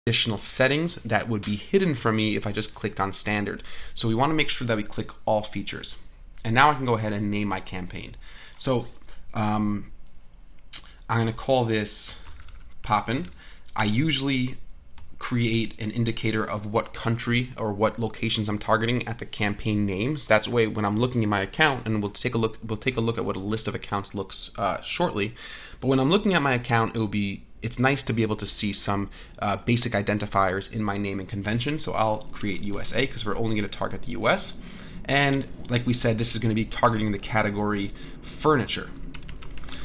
additional settings that would be hidden from me if I just clicked on standard. So we want to make sure that we click all features. And now I can go ahead and name my campaign. So I'm going to call this Poppin'. I usually create an indicator of what country or what locations I'm targeting at the campaign name. So that's the way when I'm looking at my account, and we'll take a look at what a list of accounts looks shortly. But when I'm looking at my account, it's nice to be able to see some basic identifiers in my naming convention. So I'll create USA because we're only going to target the US. And like we said, this is going to be targeting the category furniture.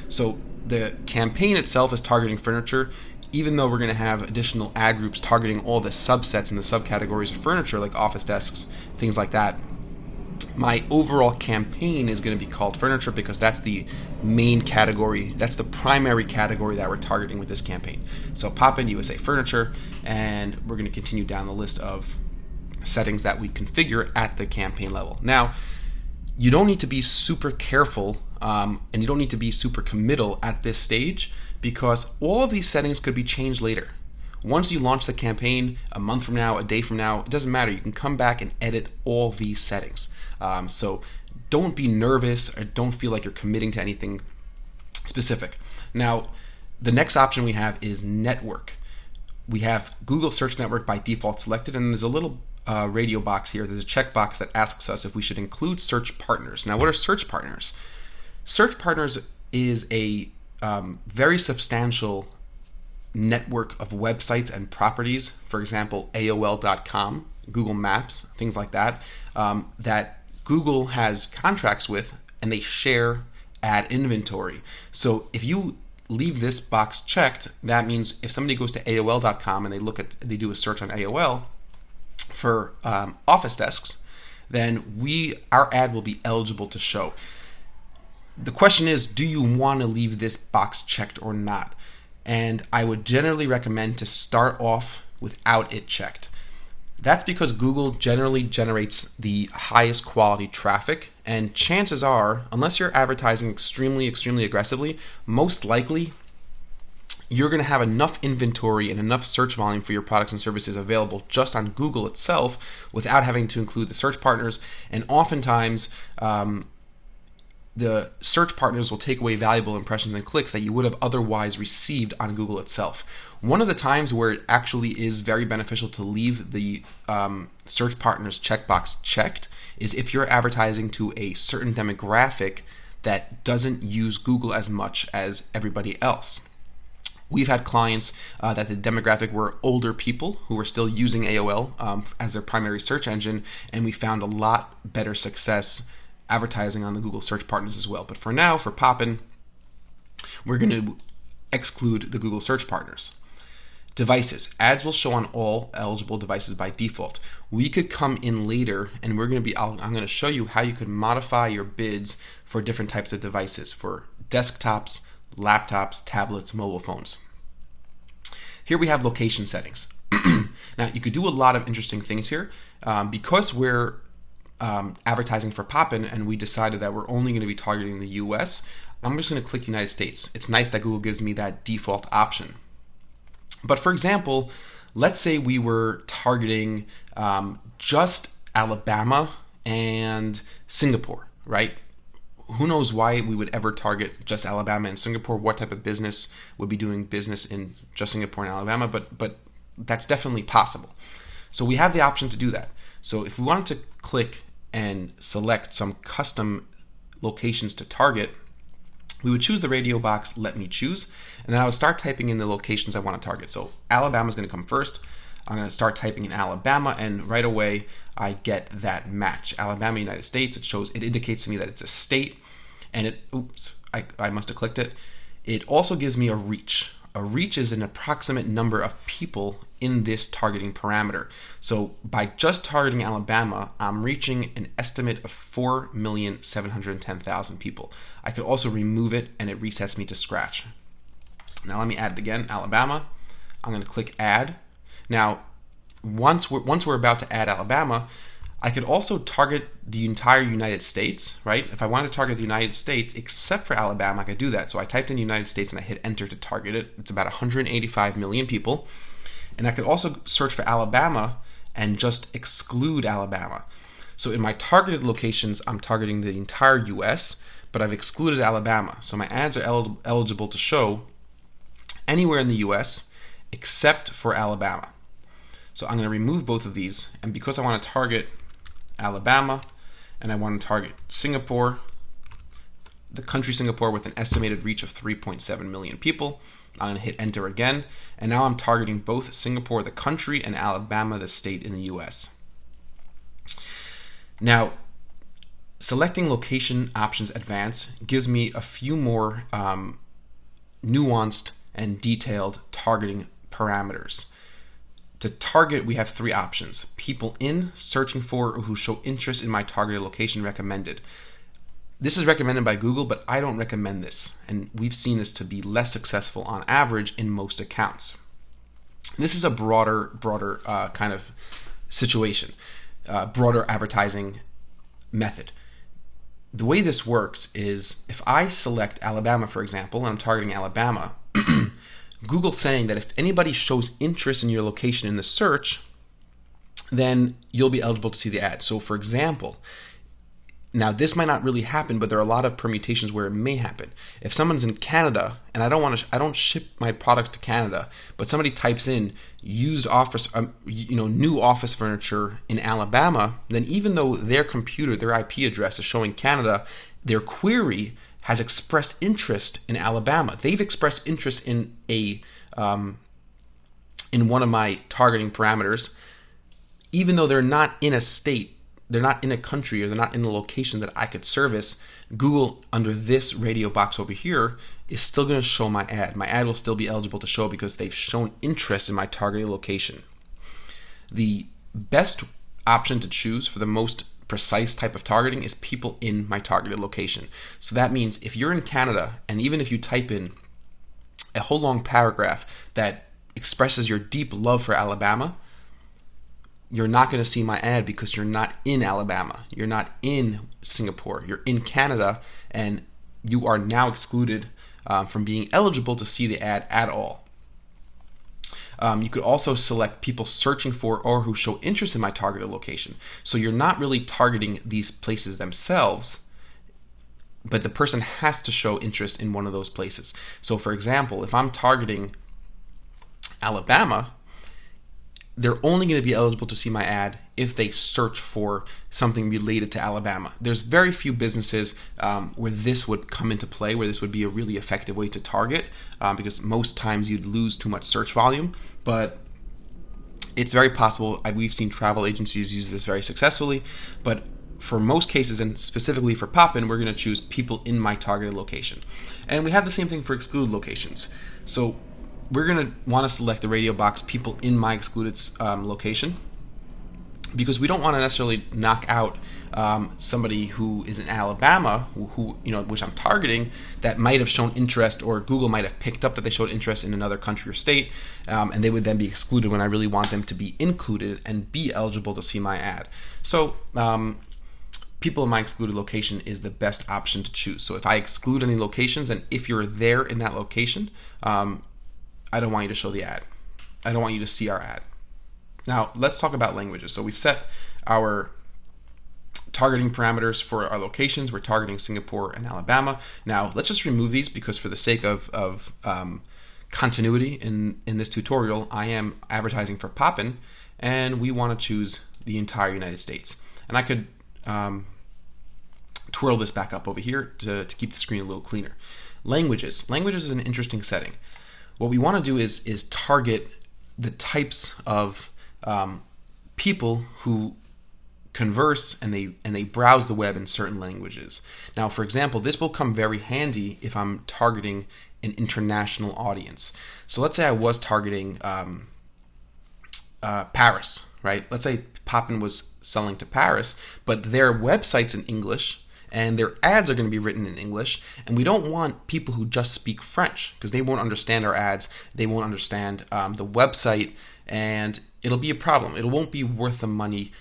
So the campaign itself is targeting furniture, even though we're going to have additional ad groups targeting all the subsets and the subcategories of furniture like office desks, things like that. My overall campaign is going to be called furniture because that's the main category, that's the primary category that we're targeting with this campaign. So Poppin' USA Furniture, and we're going to continue down the list of settings that we configure at the campaign level. Now, you don't need to be super careful and you don't need to be super committal at this stage because all of these settings could be changed later. Once you launch the campaign, a month from now, a day from now, it doesn't matter. You can come back and edit all these settings. So don't be nervous or don't feel like you're committing to anything specific. Now, the next option we have is network. We have Google Search Network by default selected, and there's a little radio box here. There's a checkbox that asks us if we should include search partners. Now, what are search partners? Search partners is a very substantial network of websites and properties, for example, AOL.com, Google Maps, things like that, that Google has contracts with, and they share ad inventory. So if you leave this box checked, that means if somebody goes to AOL.com and they do a search on AOL for office desks, then our ad will be eligible to show. The question is, do you want to leave this box checked or not? And I would generally recommend to start off without it checked. That's because Google generally generates the highest quality traffic, and chances are, unless you're advertising extremely, extremely aggressively, most likely you're going to have enough inventory and enough search volume for your products and services available just on Google itself without having to include the search partners. And oftentimes, the search partners will take away valuable impressions and clicks that you would have otherwise received on Google itself. One of the times where it actually is very beneficial to leave the search partners checkbox checked is if you're advertising to a certain demographic that doesn't use Google as much as everybody else. We've had clients that the demographic were older people who were still using AOL as their primary search engine, and we found a lot better success advertising on the Google search partners as well. But for now, for Poppin', we're going to exclude the Google search partners. Devices. Ads will show on all eligible devices by default. We could come in later and I'm going to show you how you could modify your bids for different types of devices, for desktops, laptops, tablets, mobile phones. Here we have location settings. Now, you could do a lot of interesting things here. Because we're advertising for Poppin' and we decided that we're only going to be targeting the US, I'm just going to click United States. It's nice that Google gives me that default option. But for example, let's say we were targeting just Alabama and Singapore, right? Who knows why we would ever target just Alabama and Singapore? What type of business would be doing business in just Singapore and Alabama? But that's definitely possible. So we have the option to do that. So if we wanted to click and select some custom locations to target, we would choose the radio box, let me choose, and then I would start typing in the locations I want to target. So Alabama is going to come first. I'm going to start typing in Alabama, and right away I get that match. Alabama, United States. It indicates to me that it's a state, and I must have clicked it. It also gives me a reach. A reach is an approximate number of people in this targeting parameter. So by just targeting Alabama, I'm reaching an estimate of 4,710,000 people. I could also remove it and it resets me to scratch. Now let me add it again, Alabama. I'm going to click add. Now, once we're about to add Alabama, I could also target the entire United States, right? If I wanted to target the United States, except for Alabama, I could do that. So I typed in United States and I hit enter to target it. It's about 185 million people. And I could also search for Alabama and just exclude Alabama. So in my targeted locations, I'm targeting the entire US, but I've excluded Alabama. So my ads are eligible to show anywhere in the US except for Alabama. So I'm going to remove both of these, and because I want to target Alabama and I want to target Singapore, the country Singapore with an estimated reach of 3.7 million people, I'm going to hit enter again, and now I'm targeting both Singapore, the country, and Alabama, the state in the US. Now, selecting location options advanced gives me a few more nuanced and detailed targeting parameters. To target, we have three options: people in, searching for, or who show interest in my targeted location recommended. This is recommended by Google, but I don't recommend this, and we've seen this to be less successful on average in most accounts. This is a broader kind of situation, broader advertising method. The way this works is if I select Alabama, for example, and I'm targeting Alabama, Google's saying that if anybody shows interest in your location in the search, then you'll be eligible to see the ad. So for example, now this might not really happen, but there are a lot of permutations where it may happen. If someone's in Canada and I don't ship my products to Canada, but somebody types in used office, new office furniture in Alabama, then even though their computer, their IP address is showing Canada, their query has expressed interest in Alabama. They've expressed interest in one of my targeting parameters, even though they're not in a state, they're not in a country, or they're not in a location that I could service. Google, under this radio box over here, is still going to show my ad. My ad will still be eligible to show because they've shown interest in my targeted location. The best option to choose for the most precise type of targeting is people in my targeted location. So that means if you're in Canada, and even if you type in a whole long paragraph that expresses your deep love for Alabama, you're not going to see my ad because you're not in Alabama. You're not in Singapore. You're in Canada, and you are now excluded from being eligible to see the ad at all. You could also select people searching for or who show interest in my targeted location. So you're not really targeting these places themselves, but the person has to show interest in one of those places. So for example, if I'm targeting Alabama, they're only going to be eligible to see my ad if they search for something related to Alabama. There's very few businesses where this would come into play, where this would be a really effective way to target, because most times you'd lose too much search volume. But it's very possible. We've seen travel agencies use this very successfully. But for most cases, and specifically for Poppin, we're going to choose people in my targeted location. And we have the same thing for excluded locations. So we're going to want to select the radio box people in my excluded location, because we don't want to necessarily knock out somebody who is in Alabama, which I'm targeting, that might have shown interest, or Google might have picked up that they showed interest in another country or state, and they would then be excluded when I really want them to be included and be eligible to see my ad. So people in my excluded location is the best option to choose. So if I exclude any locations, then if you're there in that location, I don't want you to show the ad. I don't want you to see our ad. Now, let's talk about languages. So we've set our targeting parameters for our locations. We're targeting Singapore and Alabama. Now, let's just remove these because for the sake of continuity in this tutorial, I am advertising for Poppin, and we want to choose the entire United States. And I could twirl this back up over here to keep the screen a little cleaner. Languages. Languages is an interesting setting. What we want to do is target the types of people who converse and they browse the web in certain languages. Now, for example, this will come very handy if I'm targeting an international audience. So let's say I was targeting Paris, right? Let's say Poppin was selling to Paris, but their website's in English, and their ads are going to be written in English, and we don't want people who just speak French because they won't understand our ads, they won't understand the website, and it'll be a problem. It won't be worth the money.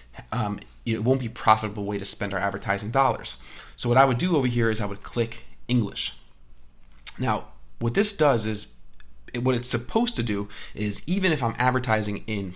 It won't be a profitable way to spend our advertising dollars. So what I would do over here is I would click English. Now, what this does is what it's supposed to do is, even if I'm advertising in